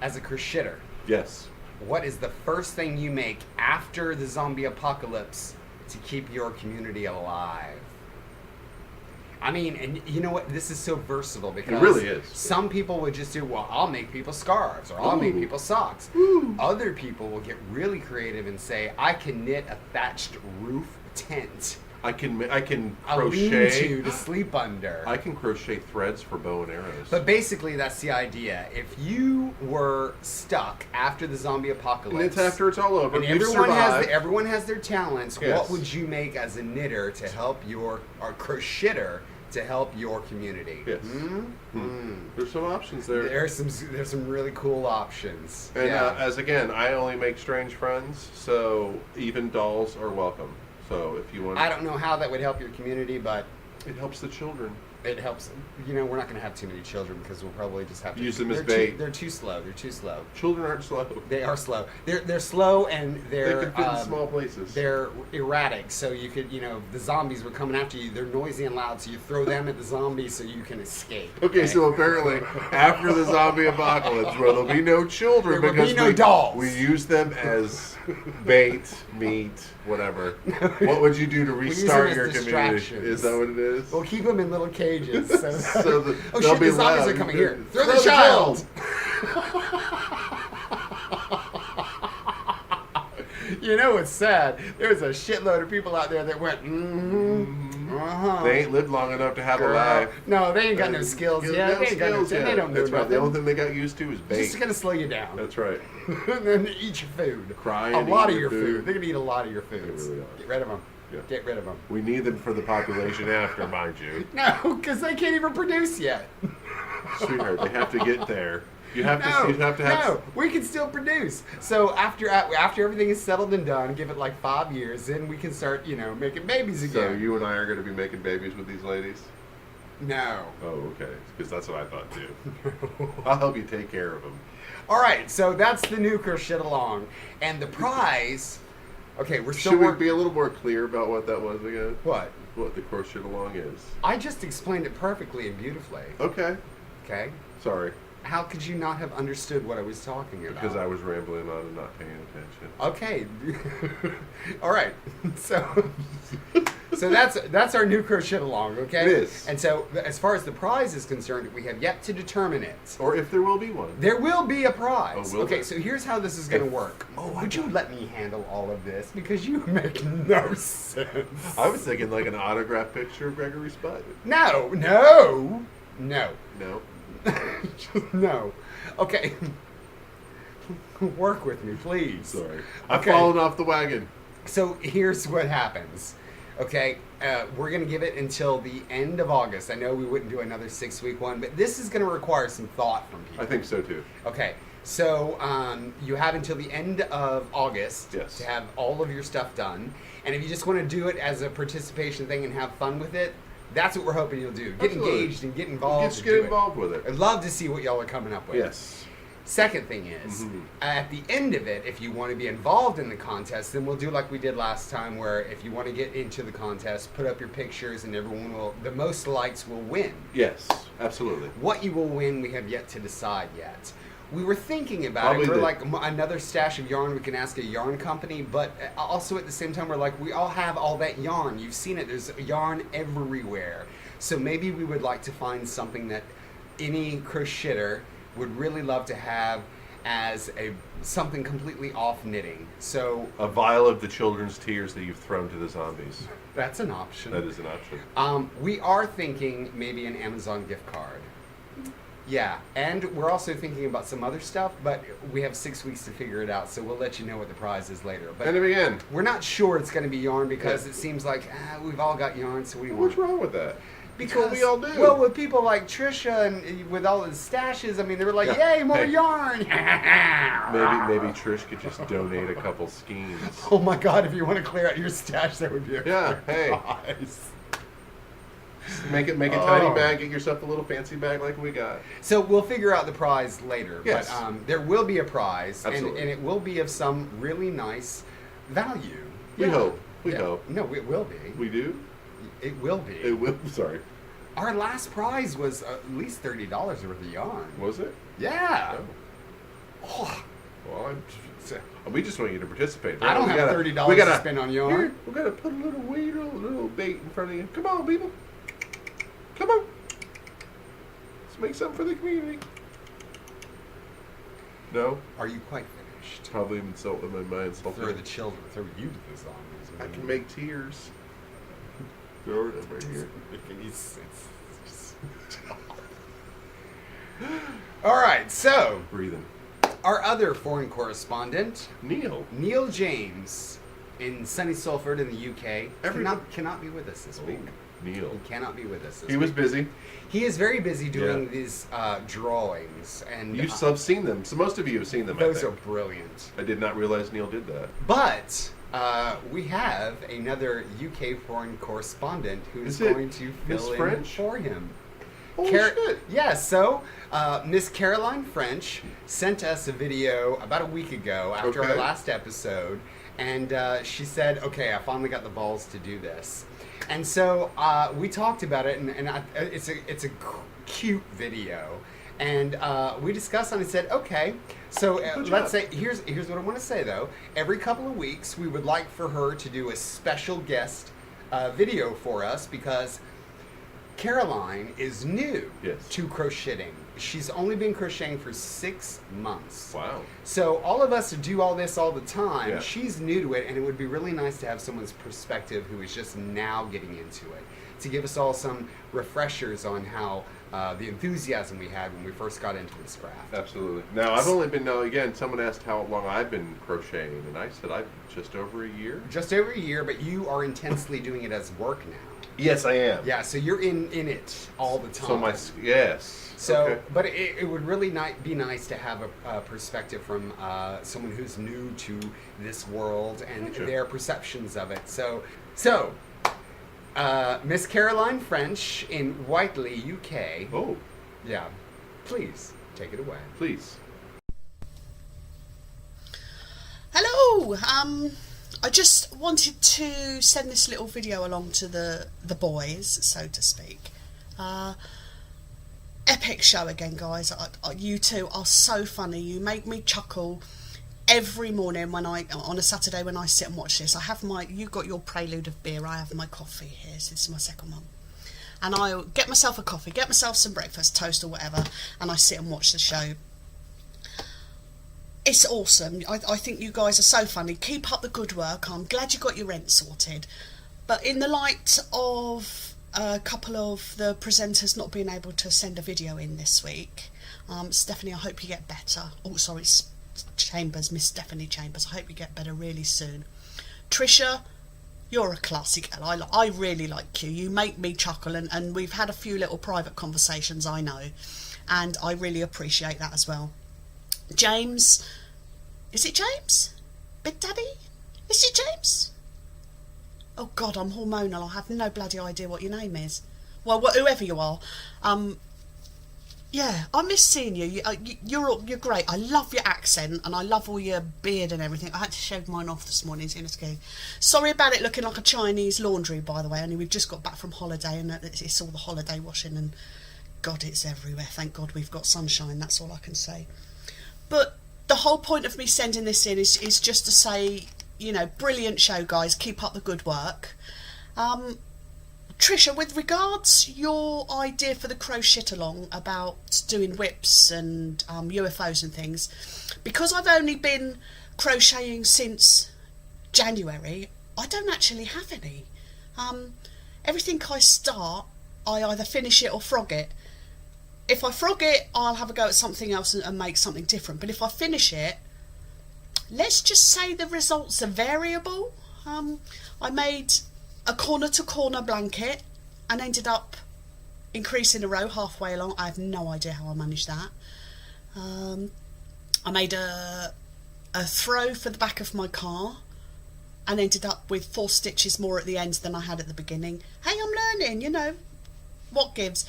As a crocheter, Yes. what is the first thing you make after the zombie apocalypse to keep your community alive? I mean, and you know what? This is so versatile because really is. Some people would just do, well, I'll make people scarves or I'll make Ooh. people socks. Ooh. Other people will get really creative and say, I can knit a thatched roof tent, I can a crochet. lean-to to sleep under. I can crochet threads for bow and arrows. But basically, that's the idea. If you were stuck after the zombie apocalypse, and it's after it's all over. and You've everyone has their talents, Yes. what would you make as a knitter to help or crocheter to help your community? Yes. There's some options there. There's some really cool options. And yeah. as again, I only make strange friends, so even dolls are welcome. So if you want, I don't know how that would help your community, but it helps the children. It helps. You know, we're not going to have too many children because we'll probably just have to Use them as they're bait. They're too slow. They're too slow. Children aren't slow. They are slow. They're slow and They they're can fit in small places. they're erratic. So you could, you know, the zombies were coming after you. They're noisy and loud. So you throw them at the zombies so you can escape. Okay, so apparently after the zombie apocalypse, where there'll be no children There will because be no dolls. we use them as bait, meat, whatever. What would you do to use restart them your as community? distractions. Is that what it is? We'll keep them in little cages. So, So the- oh they'll shit, be the zombies loud. are coming here. Throw Throw the the child. You know what's sad? There's a shitload of people out there that went, They ain't lived long enough to have a Girl. life. No, they ain't got no skills yet. They ain't got no. They don't know That's right. nothing. The only thing they got used to is bait. Just gonna slow you down. That's right. And then eat your food. Cry a and lot eat of your your food. food. They're gonna eat a lot of your foods. really are. Get rid of them. Yeah. Get rid of them. We need them for the population after, mind you. No, because they can't even produce yet. Sweetheart, they have to get there. You have No, to. You have to have. no, we can still produce. So after everything is settled and done, give it like 5 years, then we can start, you know, making babies again. So you and I are going to be making babies with these ladies. No. Oh, okay. Because that's what I thought too. I'll help you take care of them. All right, so that's the nuker shit along, and the prize. Okay, we're still Should we working. be a little more clear about what that was again? What? What the course shit along is? I just explained it perfectly and beautifully. Okay. Okay. Sorry. How could you not have understood what I was talking about? Because I was rambling on and not paying attention. Okay. All right. So that's our new shit along, okay? It is. And so as far as the prize is concerned, we have yet to determine it. Or if there will be one. There will be a prize. Oh, will okay, there? so here's how this is going to If- work. Oh, Would you let me handle all of this? Because you make no sense. I was thinking like an autograph picture of Gregory Spud. No. No. No. Okay. Work with me, please. Sorry. I've Okay. fallen off the wagon. So here's what happens. Okay, we're going to give it until the end of August. I know we wouldn't do another 6-week one, but this is going to require some thought from people. I think so too. Okay, so you have until the end of August Yes. to have all of your stuff done. And if you just want to do it as a participation thing and have fun with it, that's what we're hoping you'll do. Get Absolutely. engaged and get involved. Just and get do it. involved with it. I'd love to see what y'all are coming up with. Yes. Second thing is, Mhm. at the end of it, if you want to be involved in the contest, then we'll do like we did last time, where if you want to get into the contest, put up your pictures, and the most likes will win. Yes. Absolutely. What you will win, we have yet to decide yet. We were thinking about Probably it for the- like another stash of yarn. We can ask a yarn company, but also at the same time, we're like, we all have all that yarn. You've seen it. There's yarn everywhere. So maybe we would like to find something that any crocheter would really love to have as something completely off knitting. So A vial of the children's tears that you've thrown to the zombies. that's an option. That is an option. We are thinking maybe an Amazon gift card. Yeah, and we're also thinking about some other stuff, but we have 6 weeks to figure it out, so we'll let you know what the prize is later. But And again, we're not sure it's going to be yarn because Yeah. it seems like we've all got yarn, so we what's want. wrong with that? Because That's what we all do. Well, with people like Trisha and with all the stashes, I mean, they were like, Yeah. "Yay, more Hey. yarn!" Maybe Trish could just donate a couple skeins. Oh my God! If you want to clear out your stash, that would be a Yeah, great hey. prize. Make a Oh. tiny bag. Get yourself a little fancy bag like we got. So we'll figure out the prize later. Yes. But there will be a prize, and Absolutely. it will be of some really nice value. We hope. We Yeah. hope. No, it will be. We do. It will be. It will. Sorry. Our last prize was at least $30 worth of yarn. Was it? Yeah. Oh. Oh, Well, we just want you to participate. I don't We have gotta- $30 we gotta- to spend on yarn. Here, we gotta put a little weight, a little bait in front of you. Come on, people. Come on. Let's make something for the community. No, Are you quite finished? probably insult them in my insult. Throw the children. Throw you to the zombies. I can make tears. Throw it over here. All right, so Breathing. our other foreign correspondent, Neil. Neil James, in sunny Salford in the UK, Everyone- cannot be with us this week. Neil. He cannot be with us this He week. was busy. He is very busy doing Yeah. these drawings, and You've seen them. So most of you have seen them. those I are think. brilliant. I did not realize Neil did that. But we have another UK foreign correspondent who is Is it going to Miss fill in French? for him. Holy shit. Yeah, so Miss Caroline French sent us a video about a week ago after our Okay. last episode, and she said, okay, I finally got the balls to do this. And so we talked about it, and it's a cute video. And we discussed and I said, okay, so let's say, here's what I want to say though. Every couple of weeks, we would like for her to do a special guest video for us because Caroline is new Yes. to crocheting. She's only been crocheting for 6 months. Wow. So all of us do all this all the time. Yeah. She's new to it, and it would be really nice to have someone's perspective who is just now getting into it, to give us all some refreshers on how the enthusiasm we had when we first got into this craft. Absolutely. Now, I've only been, again, someone asked how long I've been crocheting, and I said I've just over a year. Just over a year, but you are intensely doing it as work now. Yes, I am. Yeah, so you're in it all the time. So yes. So, Okay. but it would really be nice to have a perspective from someone who's new to this world and Gotcha. their perceptions of it. So, Miss Caroline French in Whiteley, UK. Oh, Yeah, please take it away. please. Hello. I just wanted to send this little video along to the boys, so to speak. Epic show again, guys. You two are so funny. You make me chuckle every morning on a Saturday when I sit and watch this. I have you got your prelude of beer. I have my coffee here. So this is my second one. And I'll get myself a coffee, get myself some breakfast, toast or whatever, and I sit and watch the show. It's awesome. I think you guys are so funny. Keep up the good work. I'm glad you got your rent sorted. But in the light of a couple of the presenters not being able to send a video in this week, Stephanie, I hope you get better. Oh, sorry, Chambers, Miss Stephanie Chambers. I hope you get better really soon. Trisha, you're a classy girl. I really like you. You make me chuckle, and we've had a few little private conversations, I know. And I really appreciate that as well. James, is it James? Big Daddy? Is it James? Oh God, I'm hormonal. I have no bloody idea what your name is. Well, whoever you are, yeah, I miss seeing you. You're great. I love your accent and I love all your beard and everything. I had to shave mine off this morning. Sorry about it looking like a Chinese laundry, by the way. Only we've just got back from holiday and it's all the holiday washing and God, it's everywhere. Thank God we've got sunshine. That's all I can say. But the whole point of me sending this in is just to say, you know, brilliant show, guys. Keep up the good work. Trisha, with regards your idea for the crochet along about doing whips and UFOs and things, because I've only been crocheting since January, I don't actually have any. Everything I start, I either finish it or frog it. If I frog it, I'll have a go at something else and make something different. But if I finish it, let's just say the results are variable. I made a corner-to-corner blanket and ended up increasing a row halfway along. I have no idea how I managed that. I made a throw for the back of my car and ended up with 4 stitches more at the end than I had at the beginning. Hey, I'm learning, you know, what gives.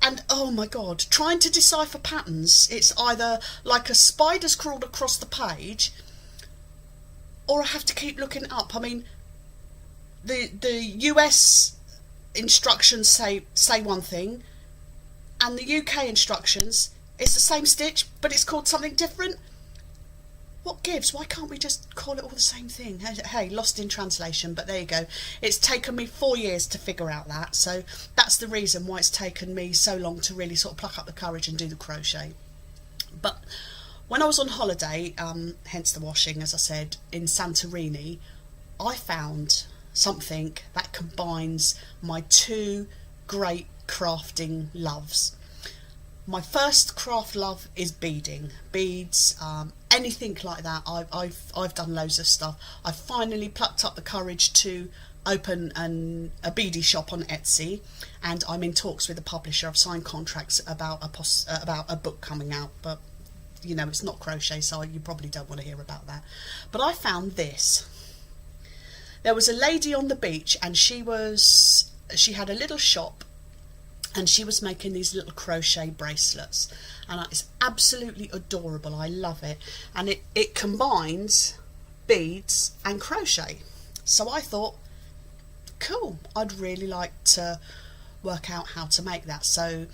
And oh my God, trying to decipher patterns, it's either like a spider's crawled across the page or I have to keep looking it up. I mean, the US instructions say one thing and the UK instructions, it's the same stitch but it's called something different. What gives? Why can't we just call it all the same thing? Hey, lost in translation, but there you go. It's taken me 4 years to figure out that, so that's the reason why it's taken me so long to really sort of pluck up the courage and do the crochet. But when I was on holiday, hence the washing, as I said, in Santorini, I found something that combines my 2 great crafting loves. My first craft love is beading, beads, anything like that. I've done loads of stuff. I finally plucked up the courage to open a beadie shop on Etsy, and I'm in talks with a publisher. I've signed contracts about a book coming out, but you know it's not crochet, so you probably don't want to hear about that. But I found this. There was a lady on the beach, and she had a little shop, and she was making these little crochet bracelets, and it's absolutely adorable. I love it, and it combines beads and crochet. So I thought, cool, I'd really like to work out how to make that. So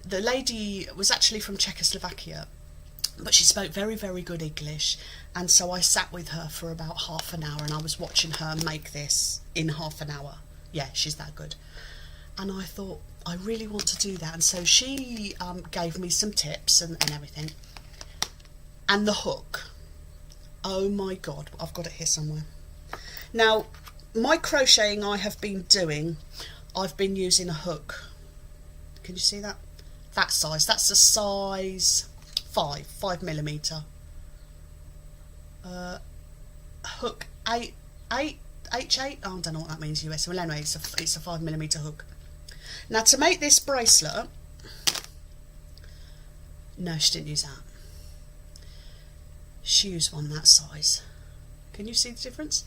the lady was actually from Czechoslovakia, but she spoke very, very good English, and so I sat with her for about half an hour, and I was watching her make this in half an hour. Yeah, she's that good. And I thought, I really want to do that, and so she gave me some tips and everything. And the hook, oh my god, I've got it here somewhere. Now, my crocheting I have been doing, I've been using a hook. Can you see that? That size, that's a size 5mm. Hook 8, H8, oh, I don't know what that means US. Well, anyway, it's a 5mm hook. Now, to make this bracelet, no, she didn't use that. She used one that size. Can you see the difference?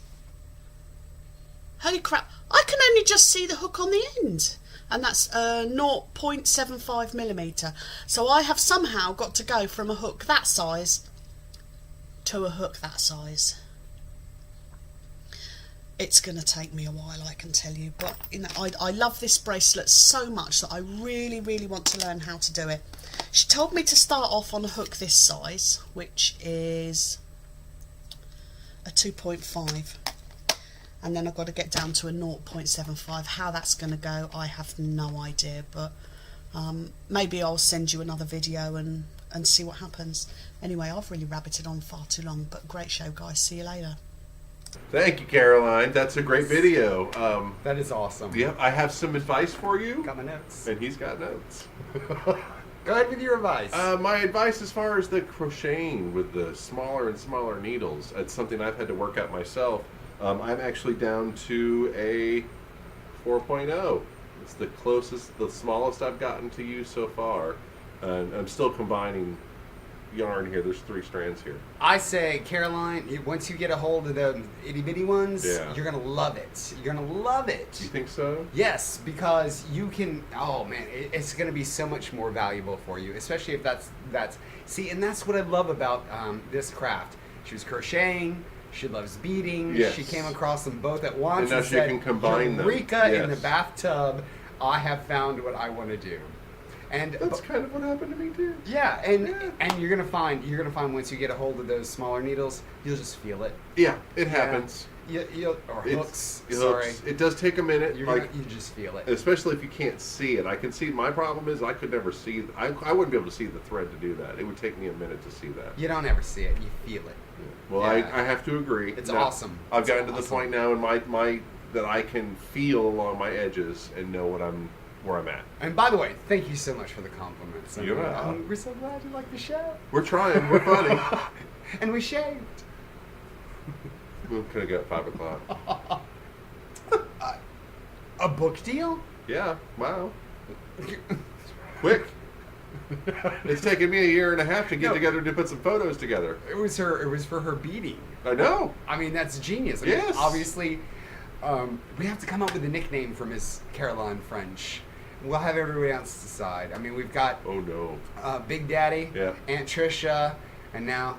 Holy crap, I can only just see the hook on the end, and that's 0.75mm. So I have somehow got to go from a hook that size to a hook that size. It's going to take me a while, I can tell you, but you know, I love this bracelet so much that I really, really want to learn how to do it. She told me to start off on a hook this size, which is a 2.5, and then I've got to get down to a 0.75. How that's going to go, I have no idea, but maybe I'll send you another video and see what happens. Anyway, I've really rabbited on far too long, but great show, guys. See you later. Thank you, Caroline. That's a great video. That is awesome. Yeah, I have some advice for you. Got my notes. And he's got notes. Go ahead with your advice. My advice as far as the crocheting with the smaller and smaller needles, it's something I've had to work out myself. I'm actually down to a 4.0. It's the closest, the smallest I've gotten to you so far. And I'm still combining yarn here. There's 3 strands here. I say, Caroline, once you get a hold of the itty bitty ones, Yeah. you're gonna love it. You're gonna love it. You think so? Yes, because you can. Oh man, it's gonna be so much more valuable for you, especially if that's. See, and that's what I love about this craft. She was crocheting. She loves beading. Yes. She came across them both at once And now she said, can combine them. Eureka in the Yes. bathtub. I have found what I want to do. And That's kind of what happened to me too. yeah, and you're gonna find once you get a hold of those smaller needles, you'll just feel it. Yeah, it happens. Or hooks. It Sorry, hooks. It does take a minute. you just feel it. Especially if you can't see it. I can see. My problem is I could never see. I wouldn't be able to see the thread to do that. It would take me a minute to see that. You don't ever see it. You feel it. Well, Yeah. I have to agree. It's Now, awesome. I've It's gotten to the awesome. point now in my that I can feel along my edges and know where I'm at. And by the way, thank you so much for the compliments. You're welcome. We're so glad you like the show. We're trying. We're funny. And we shaved. We could have got 5 o'clock. A book deal? Yeah. Wow. Quick. It's taken me a year and a half to get No. together to put some photos together. It was for her beading. I know. I mean, that's genius. I mean, Yes. obviously, we have to come up with a nickname for Miss Caroline French. We'll have everybody else decide. I mean, we've got Oh no. Big Daddy, Yeah. Aunt Trisha, and now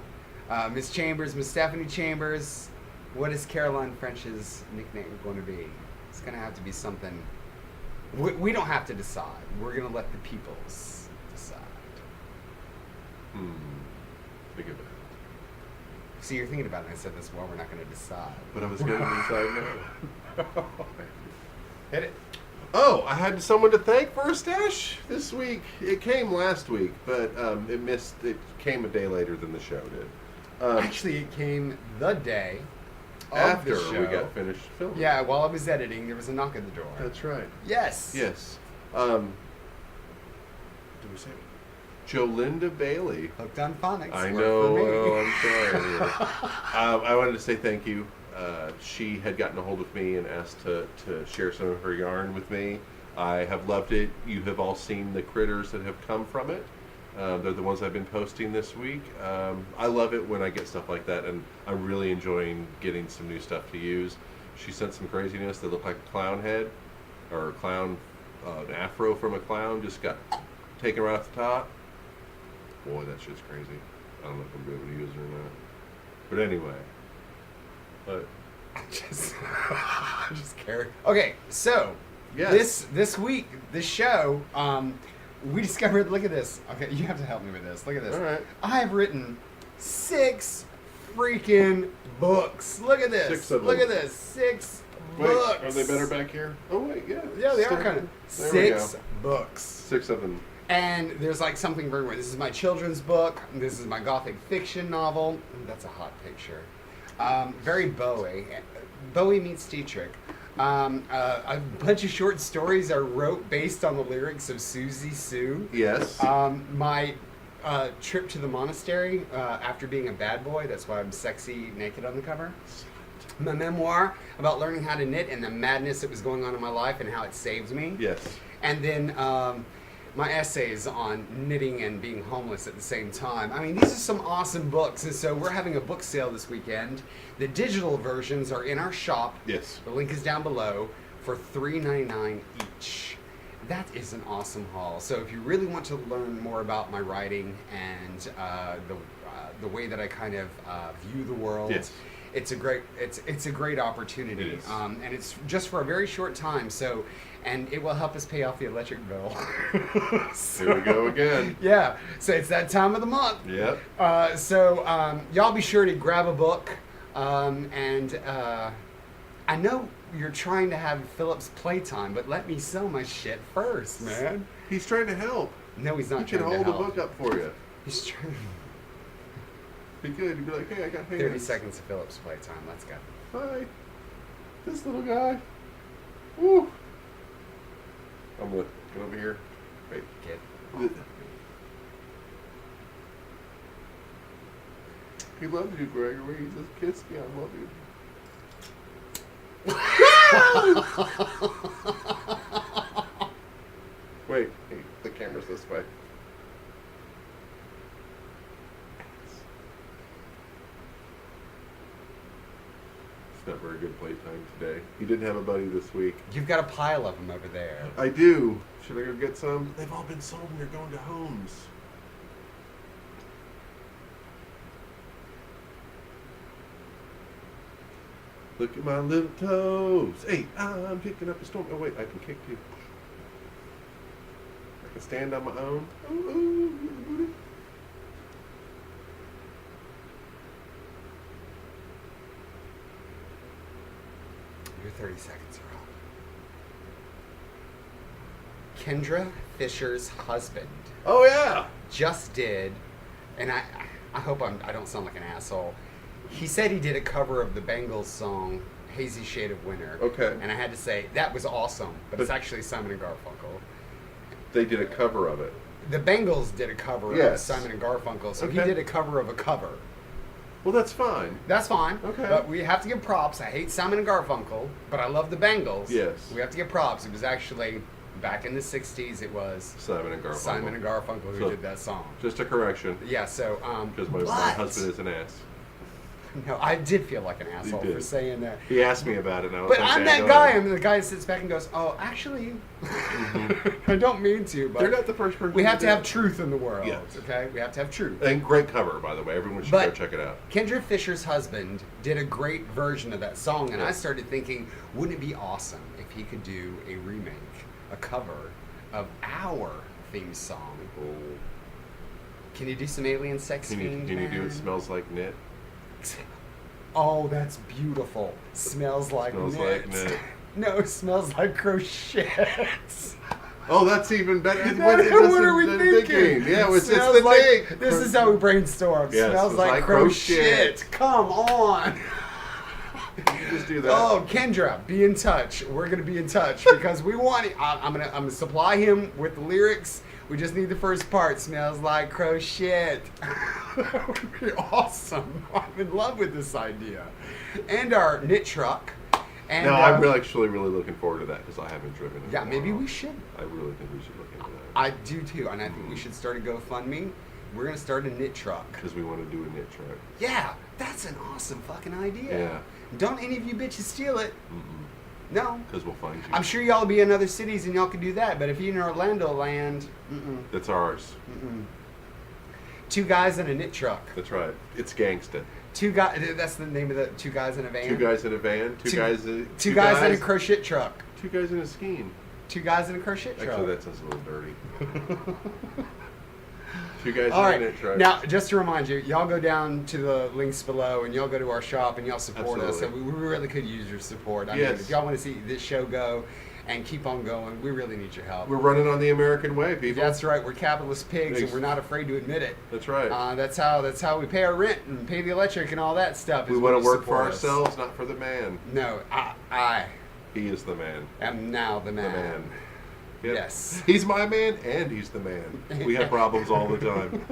Miss Chambers, Miss Stephanie Chambers. What is Caroline French's nickname going to be? It's going to have to be something. We don't have to decide. We're going to let the peoples decide. Think of it. See, you're thinking about it. I said this while we're not going to decide. But I was going to decide now. Hit it. Oh, I had someone to thank for a stash this week. It came last week, but it came a day later than the show did. Actually, it came the day of After the show. we got finished filming. Yeah, while I was editing, there was a knock at the door. That's right. Yes. Yes. Did we say it? Jolinda Bailey. Hooked on phonics. I Worked know. for me. Oh, I'm sorry. I wanted to say thank you. She had gotten a hold of me and asked to share some of her yarn with me. I have loved it. You have all seen the critters that have come from it. They're the ones I've been posting this week. I love it when I get stuff like that, and I'm really enjoying getting some new stuff to use. she sent some craziness that looked like a clown head, or a clown, an afro from a clown just got taken right off the top. Boy, that shit's crazy. I don't know if I'm going to be able to use it or not. But anyway. But just carry. Okay, so yes. this week, this show, we discovered. Look at this. Okay, you have to help me with this. Look at this. All right. I have written 6 freaking books. Look at this. 6 of them. Look at this. 6 Wait, books. are they better back here? Oh wait, yeah. Yeah, they are Still- kind of. There we 6 go. books. 6 of them. And there's like something very weird. This is my children's book. This is my gothic fiction novel. That's a hot picture. Very Bowie. Bowie meets Dietrich. A bunch of short stories I wrote based on the lyrics of Susie Sue. Yes. My trip to the monastery after being a bad boy. That's why I'm sexy naked on the cover. My memoir about learning how to knit and the madness that was going on in my life and how it saved me. Yes. And then my essays on knitting and being homeless at the same time. I mean, these are some awesome books. And so we're having a book sale this weekend. The digital versions are in our shop. Yes. The link is down below for $3.99 each. That is an awesome haul. So if you really want to learn more about my writing and the way that I kind of view the world, Yes. it's a great opportunity. It is. And it's just for a very short time. So, and it will help us pay off the electric bill. Here we go again. Yeah. So it's that time of the month. Yep. So y'all be sure to grab a book. And I know you're trying to have Philip's playtime, but let me sell my shit first, man. He's trying to help. No, he's not He can trying to hold the help. book up for you. He's trying. Be good. You'd be like, hey, I got hands. 30 seconds of Philip's playtime. Let's go. Hi. This little guy. Woo. I'm gonna get over here. Wait. Kid. He loves you, Gregory. He just kissed me. I love you. Wait. Hey, the camera's this way. It's not very good playtime today. He didn't have a buddy this week. You've got a pile of them over there. I do. Should I go get some? They've all been sold and they're going to homes. Look at my little toes. Hey, I'm kicking up a storm. Oh, wait, I can kick too. I can stand on my own. Ooh, ooh, booty. Your 30 seconds are up. Kendra Fisher's husband Oh, yeah. just did, and I hope I don't sound like an asshole. He said he did a cover of the Bangles song "Hazy Shade of Winter." Okay. And I had to say that was awesome, but it's actually Simon and Garfunkel. They did a cover of it. The Bangles did a cover of Yes. Simon and Garfunkel, so he Okay. did a cover of a cover. Well, that's fine. That's fine. Okay. But we have to give props. I hate Simon and Garfunkel, but I love the Bangles. Yes. We have to give props. It was actually back in the '60s. It was Simon and Garfunkel. Simon and Garfunkel who So- did that song. Just a correction, Yeah. So because my but- husband is an ass. No, I did feel like an asshole did. for saying that. He asked me about it, and I was But like, I'm "Hey, that go guy. ahead." I'm the guy that sits back and goes, "Oh, actually, I don't mean to." But They're not the first person. we have to do have it. truth in the world. Yes. Okay, we have to have truth. And great cover, by the way. Everyone should go But check it out. Kendra Fisher's husband did a great version of that song, and I Yeah. started thinking, wouldn't it be awesome if he could do a remake, a cover of our theme song? Oh. Can you do some alien sex Can fiend? you do man? It Smells Like Knit? Oh, that's beautiful. Smells like Smells knit. like knit. No, it smells like crochet. Oh, that's even better. What are we thinking? Yeah, it's Smells the like, thing. This is how we brainstorm. Yes, Smells it's like like crochet. crochet. Come on. You just do that. Oh, Kendra, be in touch. We're gonna be in touch because we want it. I'm gonna supply him with the lyrics. We just need the first part. Smells like crochet. That would be awesome. I'm in love with this idea. And our knit truck. And, No, I'm actually really looking forward to that because I haven't driven it. Yeah, in a maybe while. we should. I really think we should look into that I do too, and I think we should start a GoFundMe. We're gonna start a knit truck. because we want to do a knit truck. Yeah, that's That's an awesome fucking idea. Yeah. Don't any of you bitches steal it. No. Because we'll find you. I'm sure y'all be in other cities and y'all can do that, but if you're in Orlando land, That's ours. 2 guys in a knit truck. That's right. It's gangsta. 2 guys. That's the name of the 2 guys in a van. 2 guys in a van. Two guys in a crochet truck. 2 guys in a skiing. 2 guys in a crochet truck. Actually, that sounds a little dirty. 2 guys All in a right. knit truck. Now, just to remind you, y'all go down to the links below and y'all go to our shop and y'all support us. Absolutely. And we really could use your support. I mean, Yes. if y'all want to see this show go and keep on going, we really need your help. We're running on the American way, people. That's right. We're capitalist pigs, and we're not afraid to admit it. That's right. That's how we pay our rent and pay the electric and all that stuff. We want to work for ourselves, not for the man. No, I He is the man. am now the man. The man. Yep. Yes. He's my man, and he's the man. We have problems all the time.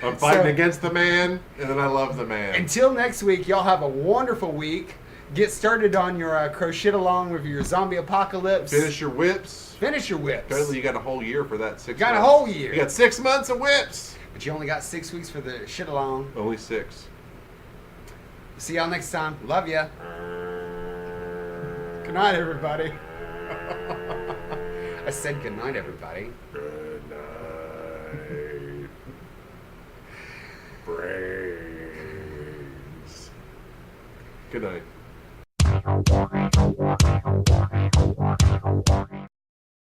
I'm fighting against the man, and then I love the man. Until next week, y'all have a wonderful week. Get started on your crochet along with your zombie apocalypse. Finish your whips. Finish your whips. Apparently, you got a whole year for that. 6 Got months. a whole year. You got 6 months of whips. But you only got 6 weeks for the shit along. Only 6. See y'all next time. Love ya. Good night, everybody. I said good night, everybody. Good night. Brains. Good night.